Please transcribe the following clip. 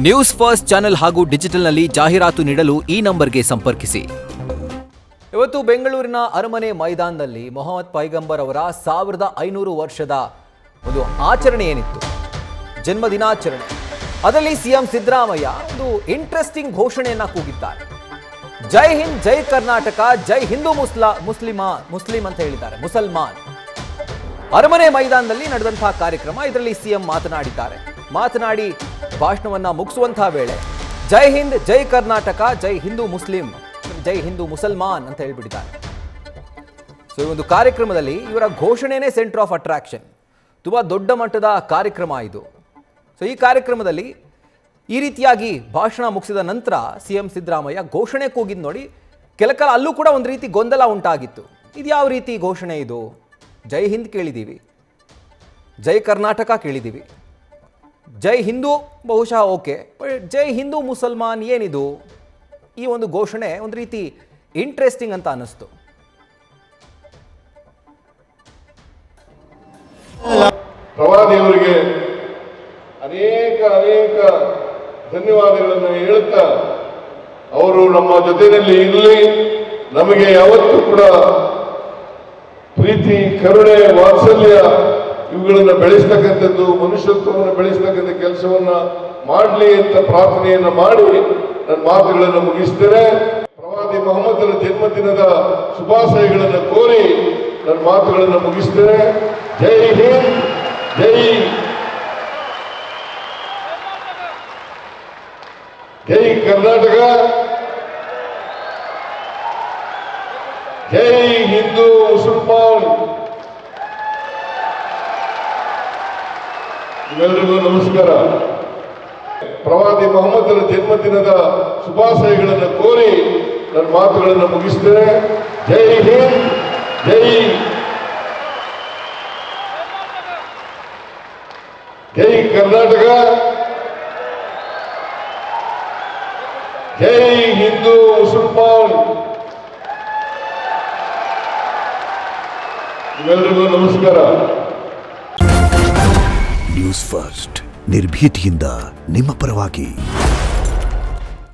News first channel ಹಾಗೂ ಡಿಜಿಟಲ್ನಲ್ಲಿ ಜಾಹೀರಾತು ನೀಡಲು ಈ ನಂಬರ್ಗೆ ಸಂಪರ್ಕಿಸಿ. ಇವತ್ತು ಬೆಂಗಳೂರಿನ ಅರಮನೆ ಮೈದಾನದಲ್ಲಿ ಮೊಹಮ್ಮದ್ ಪೈಗಂಬರ್ ಅವರ 1500 ವರ್ಷದ ಒಂದು ಆಚರಣೆ ಏನಿತ್ತು, ಜನ್ಮ ದಿನಾಚರಣೆ, ಅದರಲ್ಲಿ ಸಿಎಂ ಸಿದ್ದರಾಮಯ್ಯ ಒಂದು ಇಂಟ್ರೆಸ್ಟಿಂಗ್ ಘೋಷಣೆಯನ್ನ ಕೂಗಿದ್ದಾರೆ. ಜೈ ಹಿಂದ್, ಜೈ ಕರ್ನಾಟಕ, ಜೈ ಹಿಂದೂ ಮುಸ್ಲಿಂ ಅಂತ ಹೇಳಿದ್ದಾರೆ, ಮುಸಲ್ಮಾನ್. ಅರಮನೆ ಮೈದಾನದಲ್ಲಿ ನಡೆದಂತಹ ಕಾರ್ಯಕ್ರಮ, ಇದರಲ್ಲಿ ಸಿಎಂ ಮಾತನಾಡಿ ಭಾಷಣವನ್ನ ಮುಗಿಸುವಂತಹ ವೇಳೆ ಜೈ ಹಿಂದ್, ಜೈ ಕರ್ನಾಟಕ, ಜೈ ಹಿಂದೂ ಮುಸಲ್ಮಾನ್ ಅಂತ ಹೇಳ್ಬಿಟ್ಟಿದ್ದಾರೆ. ಸೊ ಈ ಒಂದು ಕಾರ್ಯಕ್ರಮದಲ್ಲಿ ಇವರ ಘೋಷಣೆನೇ ಸೆಂಟರ್ ಆಫ್ ಅಟ್ರಾಕ್ಷನ್. ತುಂಬಾ ದೊಡ್ಡ ಮಟ್ಟದ ಕಾರ್ಯಕ್ರಮ ಇದು. ಸೊ ಈ ಕಾರ್ಯಕ್ರಮದಲ್ಲಿ ಈ ರೀತಿಯಾಗಿ ಭಾಷಣ ಮುಗಿಸಿದ ನಂತರ ಸಿಎಂ ಸಿದ್ದರಾಮಯ್ಯ ಘೋಷಣೆ ಕೂಗಿದ್ ನೋಡಿ, ಕೆಲಕಾಲ ಅಲ್ಲೂ ಕೂಡ ಒಂದು ರೀತಿ ಗೊಂದಲ ಉಂಟಾಗಿತ್ತು. ಇದು ಯಾವ ರೀತಿ ಘೋಷಣೆ ಇದು? ಜೈ ಹಿಂದ್ ಕೇಳಿದ್ದೀವಿ, ಜೈ ಕರ್ನಾಟಕ ಕೇಳಿದ್ದೀವಿ, ಜೈ ಹಿಂದೂ ಬಹುಶಃ ಓಕೆ, ಜೈ ಹಿಂದೂ ಮುಸಲ್ಮಾನ್ ಏನಿದು? ಈ ಒಂದು ಘೋಷಣೆ ಒಂದು ರೀತಿ ಇಂಟ್ರೆಸ್ಟಿಂಗ್ ಅಂತ ಅನ್ನಿಸ್ತು. ಪ್ರವಾದಿಯವರಿಗೆ ಅನೇಕ ಧನ್ಯವಾದಗಳನ್ನು ಹೇಳುತ್ತಾ, ಅವರು ನಮ್ಮ ಜೊತೆಯಲ್ಲಿ ಇರಲಿ, ನಮಗೆ ಯಾವತ್ತೂ ಕೂಡ ಪ್ರೀತಿ, ಕರುಣೆ, ವಾತ್ಸಲ್ಯ ಇವುಗಳನ್ನು ಬೆಳೆಸ್ತಕ್ಕಂಥದ್ದು, ಮನುಷ್ಯತ್ವವನ್ನು ಬೆಳೆಸ್ತಕ್ಕಂಥ ಕೆಲಸವನ್ನ ಮಾಡಲಿ ಅಂತ ಪ್ರಾರ್ಥನೆಯನ್ನ ಮಾಡಿ ನನ್ನ ಮಾತುಗಳನ್ನು ಮುಗಿಸ್ತೇನೆ. ಪ್ರವಾದಿ ಮೊಹಮ್ಮದರ ಜನ್ಮದಿನದ ಶುಭಾಶಯಗಳನ್ನು ಕೋರಿ ನನ್ನ ಮಾತುಗಳನ್ನು ಮುಗಿಸ್ತೇನೆ. ಜೈ ಹಿಂದ್, ಜೈ ಕರ್ನಾಟಕ, ಜೈ ಹಿಂದೂ ಮುಸಲ್ಮಾನ್. ನಿಮ್ಮೆಲ್ಲರಿಗೂ ನಮಸ್ಕಾರ. ಪ್ರವಾದಿ ಮೊಹಮ್ಮದರ ಜನ್ಮದಿನದ ಶುಭಾಶಯಗಳನ್ನು ಕೋರಿ ನನ್ನ ಮಾತುಗಳನ್ನು ಮುಗಿಸ್ತೇನೆ. ಜೈ ಹಿಂದ್, ಜೈ ಕರ್ನಾಟಕ, ಜೈ ಹಿಂದೂ ಮುಸಲ್ಮಾನ್. ನಿಮ್ಮೆಲ್ಲರಿಗೂ ನಮಸ್ಕಾರ. ನ್ಯೂಸ್ ಫಸ್ಟ್, ನಿರ್ಭೀತಿಯಿಂದ ನಿಮ್ಮ ಪರವಾಗಿ.